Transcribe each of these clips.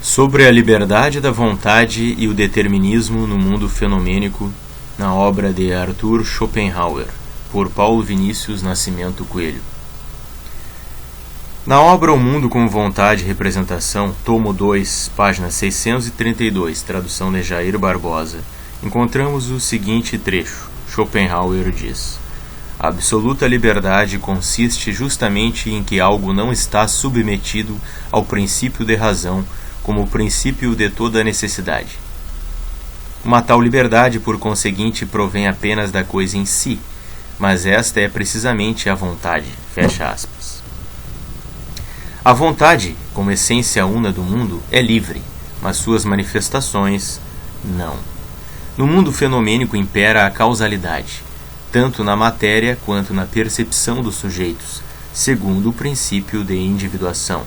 Sobre a liberdade da vontade e o determinismo no mundo fenomênico, na obra de Arthur Schopenhauer, por Paulo Vinícius Nascimento Coelho. Na obra O Mundo como Vontade e Representação, tomo 2, página 632, tradução de Jair Barbosa, encontramos o seguinte trecho. Schopenhauer diz: a absoluta liberdade consiste justamente em que algo não está submetido ao princípio de razão como o princípio de toda a necessidade. Uma tal liberdade, por conseguinte, provém apenas da coisa em si, mas esta é precisamente a vontade. Fecha aspas. A vontade, como essência una do mundo, é livre, mas suas manifestações, não. No mundo fenomênico impera a causalidade, tanto na matéria quanto na percepção dos sujeitos, segundo o princípio de individuação.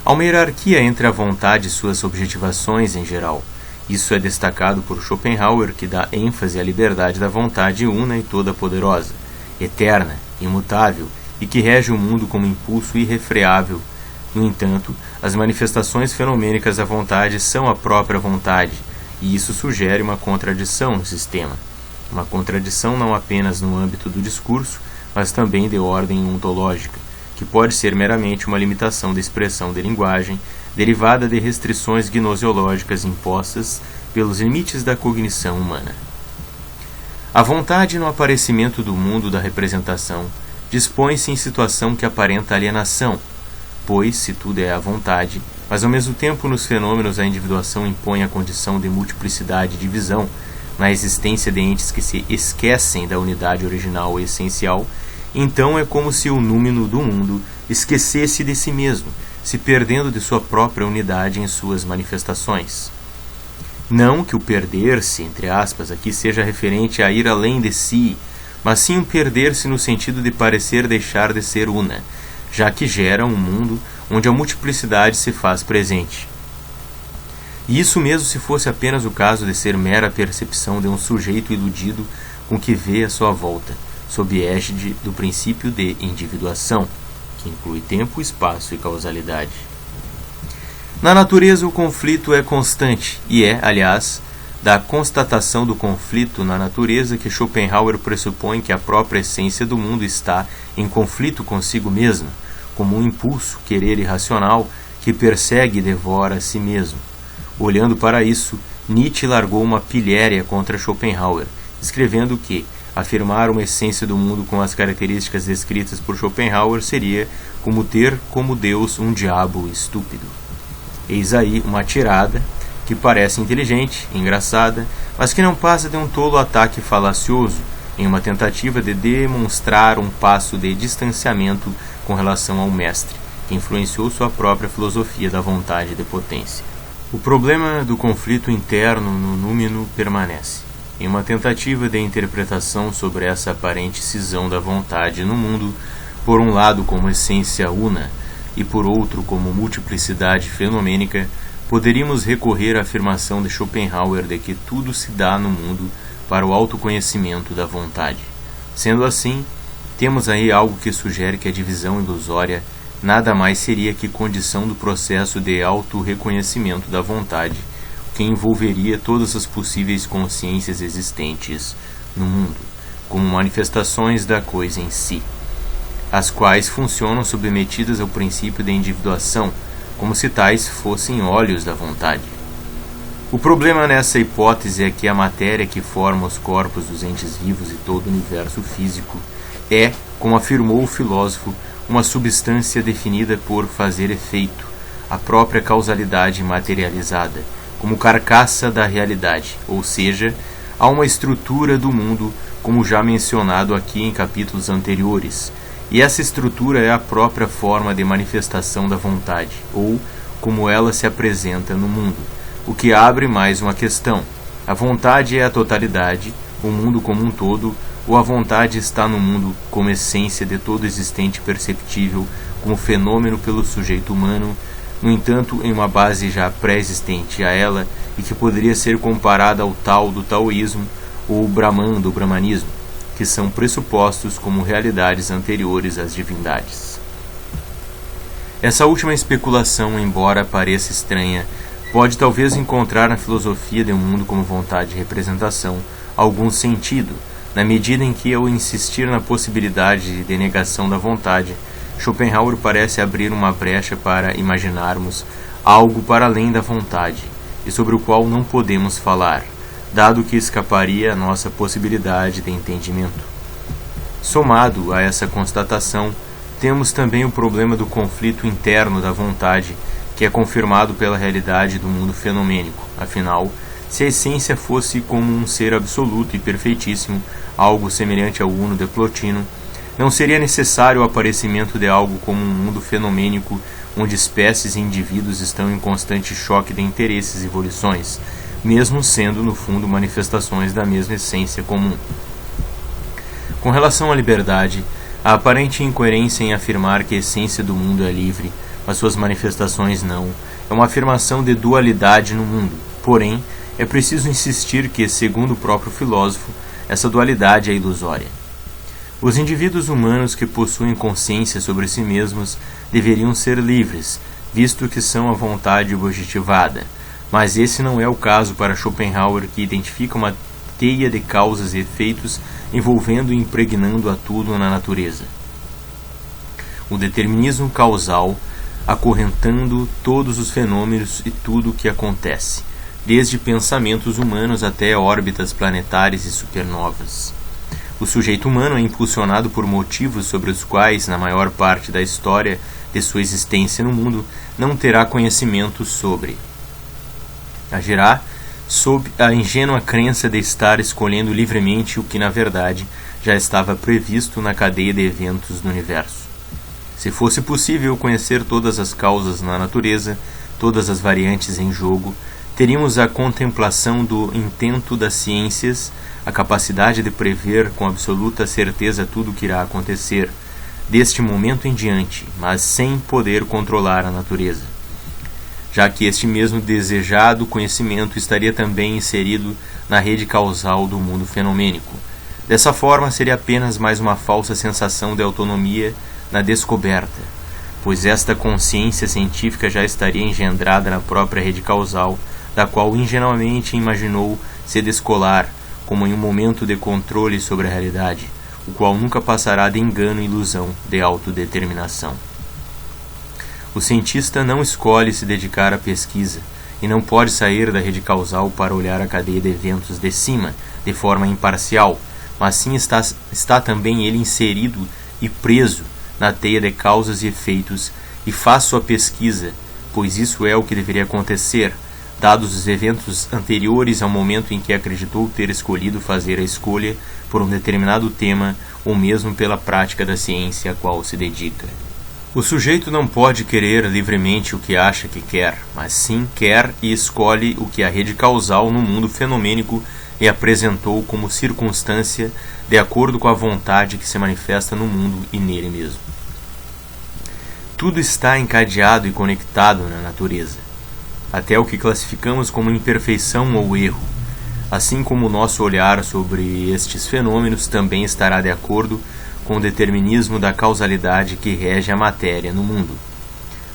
Há uma hierarquia entre a vontade e suas objetivações em geral. Isso é destacado por Schopenhauer, que dá ênfase à liberdade da vontade una e toda-poderosa, eterna, imutável, e que rege o mundo como impulso irrefreável. No entanto, as manifestações fenomênicas da vontade são a própria vontade, e isso sugere uma contradição no sistema. Uma contradição não apenas no âmbito do discurso, mas também de ordem ontológica, que pode ser meramente uma limitação da expressão de linguagem, derivada de restrições gnoseológicas impostas pelos limites da cognição humana. A vontade no aparecimento do mundo da representação dispõe-se em situação que aparenta alienação, pois, se tudo é a vontade, mas ao mesmo tempo nos fenômenos a individuação impõe a condição de multiplicidade e divisão, na existência de entes que se esquecem da unidade original e essencial, então é como se o númeno do mundo esquecesse de si mesmo, se perdendo de sua própria unidade em suas manifestações. Não que o perder-se, entre aspas, aqui seja referente a ir além de si, mas sim um perder-se no sentido de parecer deixar de ser una, já que gera um mundo onde a multiplicidade se faz presente. E isso mesmo se fosse apenas o caso de ser mera percepção de um sujeito iludido com que vê a sua volta, sob égide do princípio de individuação, que inclui tempo, espaço e causalidade. Na natureza, o conflito é constante e é, aliás, da constatação do conflito na natureza que Schopenhauer pressupõe que a própria essência do mundo está em conflito consigo mesma, como um impulso, querer irracional, que persegue e devora a si mesmo. Olhando para isso, Nietzsche largou uma pilhéria contra Schopenhauer, escrevendo que afirmar uma essência do mundo com as características descritas por Schopenhauer seria como ter como Deus um diabo estúpido. Eis aí uma tirada que parece inteligente, engraçada, mas que não passa de um tolo ataque falacioso, em uma tentativa de demonstrar um passo de distanciamento com relação ao mestre, que influenciou sua própria filosofia da vontade de potência. O problema do conflito interno no númeno permanece. Em uma tentativa de interpretação sobre essa aparente cisão da vontade no mundo, por um lado como essência una e por outro como multiplicidade fenomênica, poderíamos recorrer à afirmação de Schopenhauer de que tudo se dá no mundo para o autoconhecimento da vontade. Sendo assim, temos aí algo que sugere que a divisão ilusória nada mais seria que condição do processo de autorreconhecimento da vontade, que envolveria todas as possíveis consciências existentes no mundo, como manifestações da coisa em si, as quais funcionam submetidas ao princípio de individuação, como se tais fossem olhos da vontade. O problema nessa hipótese é que a matéria que forma os corpos dos entes vivos e todo o universo físico é, como afirmou o filósofo, uma substância definida por fazer efeito, a própria causalidade materializada, como carcaça da realidade, ou seja, há uma estrutura do mundo, como já mencionado aqui em capítulos anteriores, e essa estrutura é a própria forma de manifestação da vontade, ou como ela se apresenta no mundo, o que abre mais uma questão. A vontade é a totalidade, o mundo como um todo, ou a vontade está no mundo como essência de todo existente perceptível, como fenômeno pelo sujeito humano, no entanto, em uma base já pré-existente a ela e que poderia ser comparada ao Tao do taoísmo ou o Brahman do brahmanismo, que são pressupostos como realidades anteriores às divindades. Essa última especulação, embora pareça estranha, pode talvez encontrar na filosofia de um mundo como vontade de representação algum sentido, na medida em que, ao insistir na possibilidade de negação da vontade, Schopenhauer parece abrir uma brecha para imaginarmos algo para além da vontade, e sobre o qual não podemos falar, dado que escaparia à nossa possibilidade de entendimento. Somado a essa constatação, temos também o problema do conflito interno da vontade, que é confirmado pela realidade do mundo fenomênico. Afinal, se a essência fosse como um ser absoluto e perfeitíssimo, algo semelhante ao Uno de Plotino, não seria necessário o aparecimento de algo como um mundo fenomênico, onde espécies e indivíduos estão em constante choque de interesses e volições, mesmo sendo, no fundo, manifestações da mesma essência comum. Com relação à liberdade, a aparente incoerência em afirmar que a essência do mundo é livre, mas suas manifestações não, é uma afirmação de dualidade no mundo. Porém, é preciso insistir que, segundo o próprio filósofo, essa dualidade é ilusória. Os indivíduos humanos que possuem consciência sobre si mesmos deveriam ser livres, visto que são a vontade objetivada, mas esse não é o caso para Schopenhauer, que identifica uma teia de causas e efeitos envolvendo e impregnando a tudo na natureza. O determinismo causal acorrentando todos os fenômenos e tudo o que acontece, desde pensamentos humanos até órbitas planetárias e supernovas. O sujeito humano é impulsionado por motivos sobre os quais, na maior parte da história de sua existência no mundo, não terá conhecimento sobre. Agirá sob a ingênua crença de estar escolhendo livremente o que, na verdade, já estava previsto na cadeia de eventos do universo. Se fosse possível conhecer todas as causas na natureza, todas as variantes em jogo, teríamos a contemplação do intento das ciências, a capacidade de prever com absoluta certeza tudo o que irá acontecer, deste momento em diante, mas sem poder controlar a natureza, já que este mesmo desejado conhecimento estaria também inserido na rede causal do mundo fenomênico. Dessa forma, seria apenas mais uma falsa sensação de autonomia na descoberta, pois esta consciência científica já estaria engendrada na própria rede causal, da qual ingenuamente imaginou se descolar, como em um momento de controle sobre a realidade, o qual nunca passará de engano e ilusão de autodeterminação. O cientista não escolhe se dedicar à pesquisa, e não pode sair da rede causal para olhar a cadeia de eventos de cima, de forma imparcial, mas sim está também ele inserido e preso na teia de causas e efeitos, e faz sua pesquisa, pois isso é o que deveria acontecer, dados os eventos anteriores ao momento em que acreditou ter escolhido fazer a escolha por um determinado tema ou mesmo pela prática da ciência a qual se dedica. O sujeito não pode querer livremente o que acha que quer, mas sim quer e escolhe o que a rede causal no mundo fenomênico lhe apresentou como circunstância de acordo com a vontade que se manifesta no mundo e nele mesmo. Tudo está encadeado e conectado na natureza, até o que classificamos como imperfeição ou erro, assim como o nosso olhar sobre estes fenômenos também estará de acordo com o determinismo da causalidade que rege a matéria no mundo.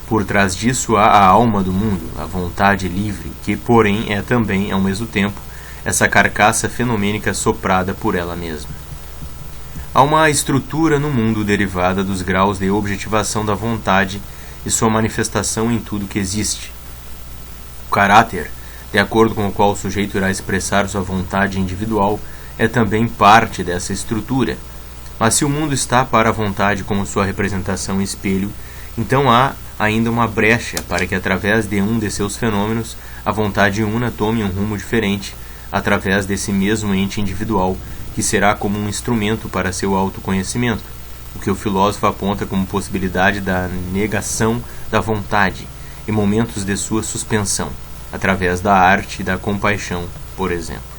Por trás disso há a alma do mundo, a vontade livre, que, porém, é também, ao mesmo tempo, essa carcaça fenomênica soprada por ela mesma. Há uma estrutura no mundo derivada dos graus de objetivação da vontade e sua manifestação em tudo que existe. O caráter, de acordo com o qual o sujeito irá expressar sua vontade individual, é também parte dessa estrutura. Mas se o mundo está para a vontade como sua representação e espelho, então há ainda uma brecha para que, através de um de seus fenômenos, a vontade una tome um rumo diferente, através desse mesmo ente individual, que será como um instrumento para seu autoconhecimento, o que o filósofo aponta como possibilidade da negação da vontade e momentos de sua suspensão, através da arte e da compaixão, por exemplo.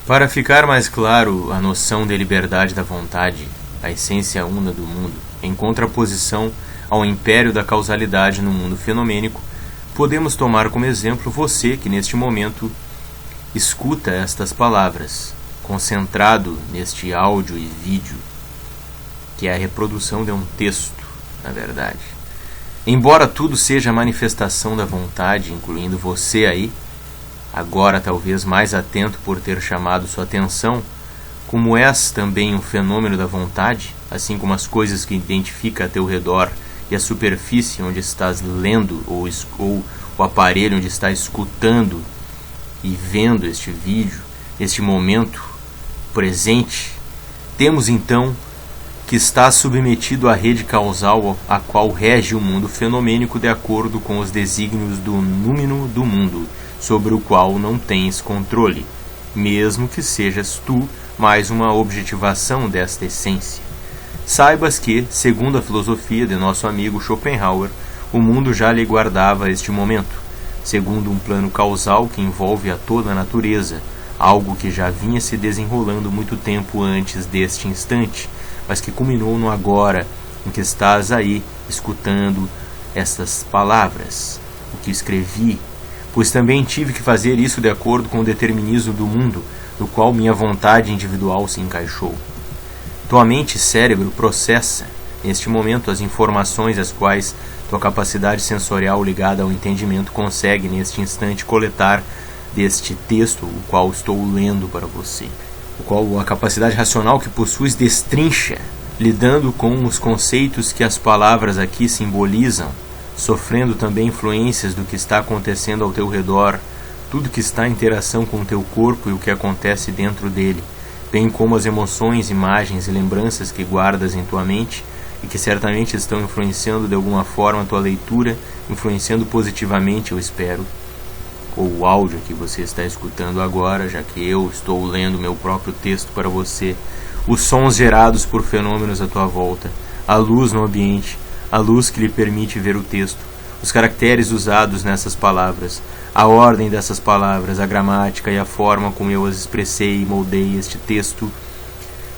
Para ficar mais claro a noção de liberdade da vontade, a essência una do mundo, em contraposição ao império da causalidade no mundo fenomênico, podemos tomar como exemplo você que neste momento escuta estas palavras, concentrado neste áudio e vídeo, que é a reprodução de um texto, na verdade. Embora tudo seja manifestação da vontade, incluindo você aí, agora talvez mais atento por ter chamado sua atenção, como és também um fenômeno da vontade, assim como as coisas que identifica a teu redor e a superfície onde estás lendo ou o aparelho onde estás escutando e vendo este vídeo, este momento presente, temos então que estás submetido à rede causal a qual rege o mundo fenomênico de acordo com os desígnios do númeno do mundo, sobre o qual não tens controle, mesmo que sejas tu mais uma objetivação desta essência. Saibas que, segundo a filosofia de nosso amigo Schopenhauer, o mundo já lhe guardava este momento, segundo um plano causal que envolve a toda a natureza, algo que já vinha se desenrolando muito tempo antes deste instante, mas que culminou no agora, em que estás aí, escutando estas palavras, o que escrevi, pois também tive que fazer isso de acordo com o determinismo do mundo, no qual minha vontade individual se encaixou. Tua mente e cérebro processa, neste momento, as informações as quais tua capacidade sensorial ligada ao entendimento consegue, neste instante, coletar deste texto, o qual estou lendo para você, o qual a capacidade racional que possuis destrincha, lidando com os conceitos que as palavras aqui simbolizam, sofrendo também influências do que está acontecendo ao teu redor, tudo que está em interação com o teu corpo e o que acontece dentro dele, bem como as emoções, imagens e lembranças que guardas em tua mente e que certamente estão influenciando de alguma forma a tua leitura, influenciando positivamente, eu espero, ou o áudio que você está escutando agora, já que eu estou lendo meu próprio texto para você, os sons gerados por fenômenos à tua volta, a luz no ambiente, a luz que lhe permite ver o texto, os caracteres usados nessas palavras, a ordem dessas palavras, a gramática e a forma como eu as expressei e moldei este texto,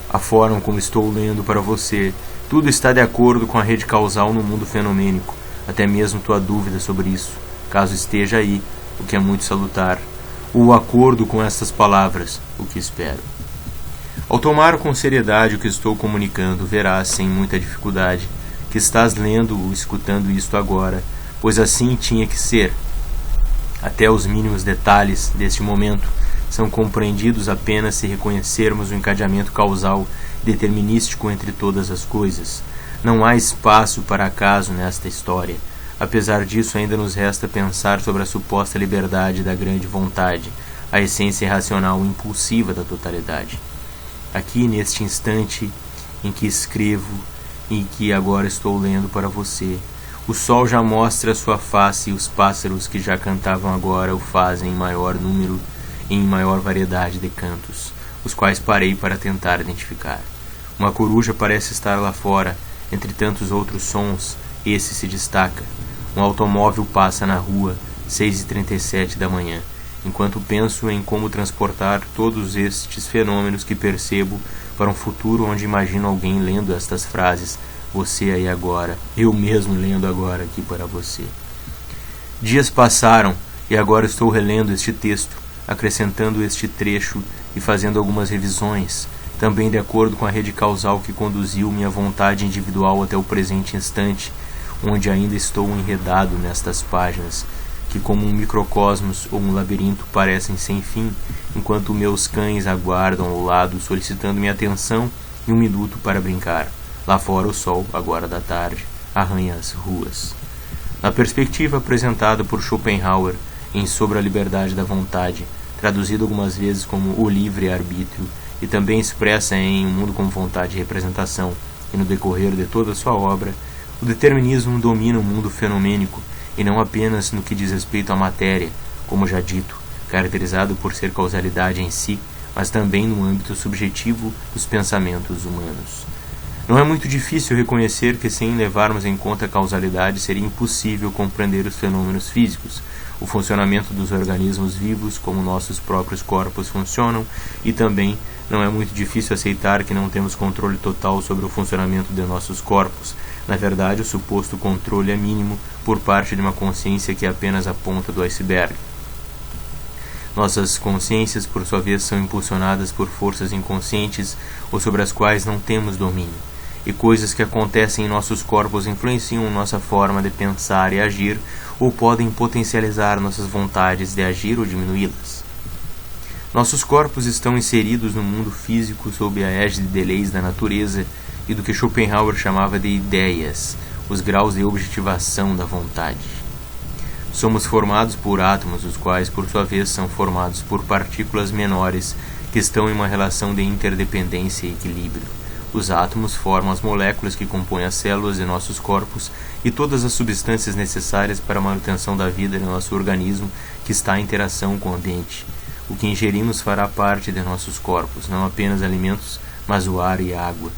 a forma como estou lendo para você, tudo está de acordo com a rede causal no mundo fenomênico, até mesmo tua dúvida sobre isso, caso esteja aí, o que é muito salutar, o acordo com estas palavras, o que espero. Ao tomar com seriedade o que estou comunicando, verás, sem muita dificuldade, que estás lendo ou escutando isto agora, pois assim tinha que ser. Até os mínimos detalhes deste momento são compreendidos apenas se reconhecermos o encadeamento causal determinístico entre todas as coisas. Não há espaço para acaso nesta história. Apesar disso, ainda nos resta pensar sobre a suposta liberdade da grande vontade, a essência irracional e impulsiva da totalidade. Aqui, neste instante em que escrevo e que agora estou lendo para você, o sol já mostra sua face e os pássaros que já cantavam agora o fazem em maior número e em maior variedade de cantos, os quais parei para tentar identificar. Uma coruja parece estar lá fora, entre tantos outros sons, esse se destaca. Um automóvel passa na rua, 6h37 da manhã, enquanto penso em como transportar todos estes fenômenos que percebo para um futuro onde imagino alguém lendo estas frases, você aí agora, eu mesmo lendo agora aqui para você. Dias passaram e agora estou relendo este texto, acrescentando este trecho e fazendo algumas revisões, também de acordo com a rede causal que conduziu minha vontade individual até o presente instante, onde ainda estou enredado nestas páginas, que como um microcosmos ou um labirinto parecem sem fim, enquanto meus cães aguardam ao lado solicitando minha atenção e um minuto para brincar. Lá fora o sol, agora da tarde, arranha as ruas. Na perspectiva apresentada por Schopenhauer em Sobre a Liberdade da Vontade, traduzido algumas vezes como O Livre-Arbítrio, e também expressa em Um Mundo com Vontade e Representação, e no decorrer de toda a sua obra, o determinismo domina o mundo fenomênico, e não apenas no que diz respeito à matéria, como já dito, caracterizado por ser causalidade em si, mas também no âmbito subjetivo dos pensamentos humanos. Não é muito difícil reconhecer que, sem levarmos em conta a causalidade, seria impossível compreender os fenômenos físicos, o funcionamento dos organismos vivos, como nossos próprios corpos funcionam, e também não é muito difícil aceitar que não temos controle total sobre o funcionamento de nossos corpos. Na verdade, o suposto controle é mínimo por parte de uma consciência que é apenas a ponta do iceberg. Nossas consciências, por sua vez, são impulsionadas por forças inconscientes ou sobre as quais não temos domínio. e coisas que acontecem em nossos corpos influenciam nossa forma de pensar e agir, ou podem potencializar nossas vontades de agir ou diminuí-las. Nossos corpos estão inseridos no mundo físico sob a égide de leis da natureza e do que Schopenhauer chamava de ideias, os graus de objetivação da vontade. Somos formados por átomos, os quais, por sua vez, são formados por partículas menores que estão em uma relação de interdependência e equilíbrio. Os átomos formam as moléculas que compõem as células de nossos corpos e todas as substâncias necessárias para a manutenção da vida de nosso organismo que está em interação com o ambiente. O que ingerimos fará parte de nossos corpos, não apenas alimentos, mas o ar e a água.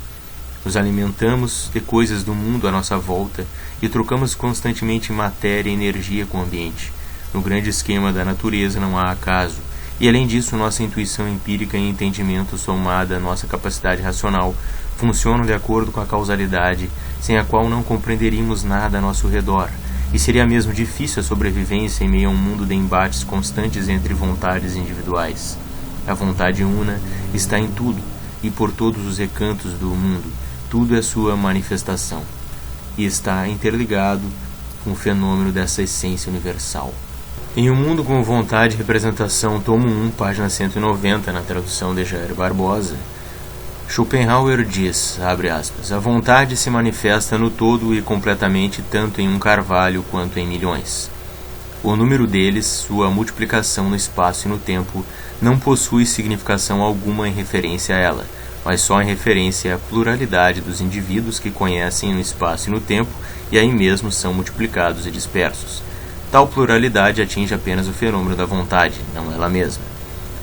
Nos alimentamos de coisas do mundo à nossa volta e trocamos constantemente matéria e energia com o ambiente. No grande esquema da natureza não há acaso, e além disso nossa intuição empírica e entendimento somada à nossa capacidade racional funcionam de acordo com a causalidade, sem a qual não compreenderíamos nada a nosso redor, e seria mesmo difícil a sobrevivência em meio a um mundo de embates constantes entre vontades individuais. A vontade una está em tudo e por todos os recantos do mundo, tudo é sua manifestação, e está interligado com o fenômeno dessa essência universal. Em Um Mundo com Vontade e Representação, tomo 1, página 190, na tradução de Jair Barbosa, Schopenhauer diz, abre aspas, a vontade se manifesta no todo e completamente tanto em um carvalho quanto em milhões. O número deles, sua multiplicação no espaço e no tempo, não possui significação alguma em referência a ela, mas só em referência à pluralidade dos indivíduos que conhecem no espaço e no tempo e aí mesmo são multiplicados e dispersos. Tal pluralidade atinge apenas o fenômeno da vontade, não ela mesma.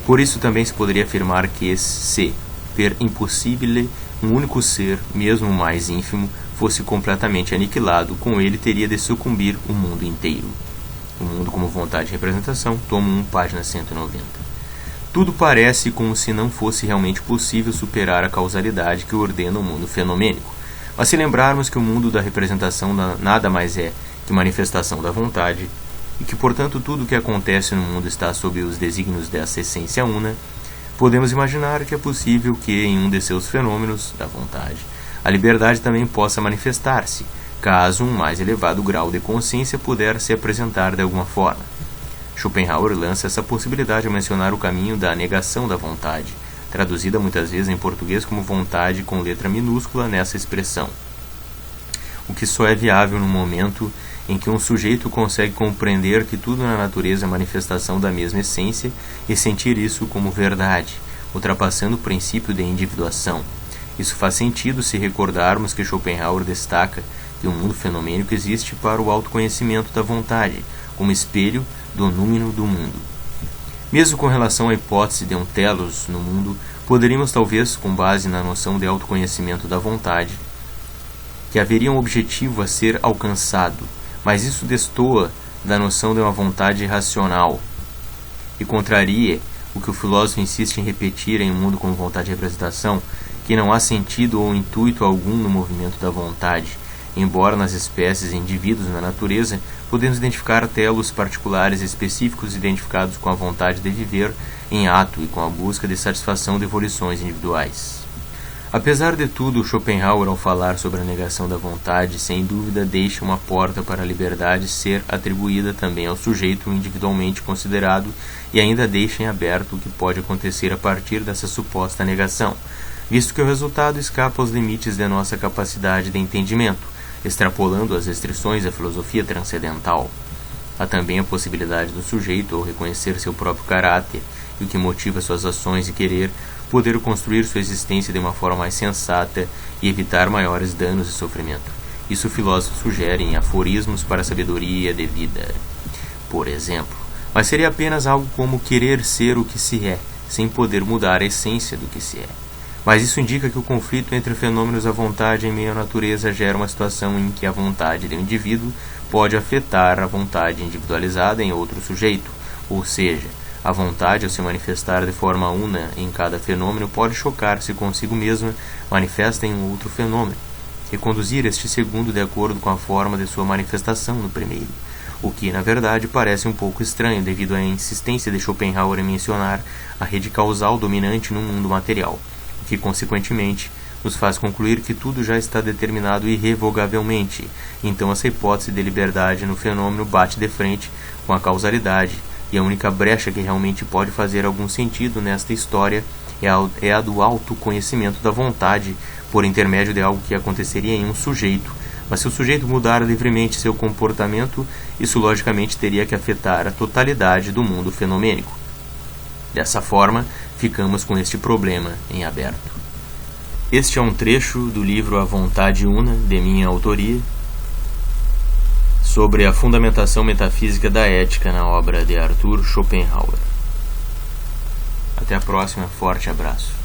Por isso também se poderia afirmar que se per impossibile um único ser, mesmo o mais ínfimo, fosse completamente aniquilado, com ele teria de sucumbir o mundo inteiro. O Mundo como Vontade e Representação, tomo 1, página 190. Tudo parece como se não fosse realmente possível superar a causalidade que ordena o mundo fenomênico. Mas se lembrarmos que o mundo da representação nada mais é que manifestação da vontade, e que, portanto, tudo o que acontece no mundo está sob os desígnios dessa essência una, podemos imaginar que é possível que, em um de seus fenômenos, da vontade, a liberdade também possa manifestar-se, caso um mais elevado grau de consciência puder se apresentar de alguma forma. Schopenhauer lança essa possibilidade ao mencionar o caminho da negação da vontade, traduzida muitas vezes em português como vontade com letra minúscula nessa expressão. O que só é viável no momento em que um sujeito consegue compreender que tudo na natureza é manifestação da mesma essência e sentir isso como verdade, ultrapassando o princípio de individuação. Isso faz sentido se recordarmos que Schopenhauer destaca que o mundo fenomênico existe para o autoconhecimento da vontade, como espelho do númeno do mundo. Mesmo com relação à hipótese de um telos no mundo, poderíamos talvez, com base na noção de autoconhecimento da vontade, que haveria um objetivo a ser alcançado, mas isso destoa da noção de uma vontade racional e contraria o que o filósofo insiste em repetir em Um Mundo com Vontade e Representação, que não há sentido ou intuito algum no movimento da vontade, embora nas espécies e indivíduos na natureza podemos identificar telos particulares específicos identificados com a vontade de viver em ato e com a busca de satisfação de volições individuais. Apesar de tudo, Schopenhauer, ao falar sobre a negação da vontade, sem dúvida deixa uma porta para a liberdade ser atribuída também ao sujeito individualmente considerado e ainda deixa em aberto o que pode acontecer a partir dessa suposta negação, visto que o resultado escapa aos limites de nossa capacidade de entendimento, extrapolando as restrições da filosofia transcendental. Há também a possibilidade do sujeito, ao reconhecer seu próprio caráter e o que motiva suas ações e querer, poder construir sua existência de uma forma mais sensata e evitar maiores danos e sofrimento. Isso o filósofo sugere em Aforismos para a Sabedoria de Vida, por exemplo. Mas seria apenas algo como querer ser o que se é, sem poder mudar a essência do que se é. Mas isso indica que o conflito entre fenômenos da vontade em meio à natureza gera uma situação em que a vontade do indivíduo pode afetar a vontade individualizada em outro sujeito, ou seja, a vontade, ao se manifestar de forma una em cada fenômeno, pode chocar-se consigo mesma, manifesta em um outro fenômeno, e conduzir este segundo de acordo com a forma de sua manifestação no primeiro, o que, na verdade, parece um pouco estranho devido à insistência de Schopenhauer em mencionar a rede causal dominante no mundo material, o que, consequentemente, nos faz concluir que tudo já está determinado irrevogavelmente. Então essa hipótese de liberdade no fenômeno bate de frente com a causalidade, e a única brecha que realmente pode fazer algum sentido nesta história é a do autoconhecimento da vontade por intermédio de algo que aconteceria em um sujeito. Mas se o sujeito mudar livremente seu comportamento, isso logicamente teria que afetar a totalidade do mundo fenomênico. Dessa forma, ficamos com este problema em aberto. Este é um trecho do livro A Vontade Una, de minha autoria, sobre a fundamentação metafísica da ética na obra de Arthur Schopenhauer. Até a próxima, forte abraço.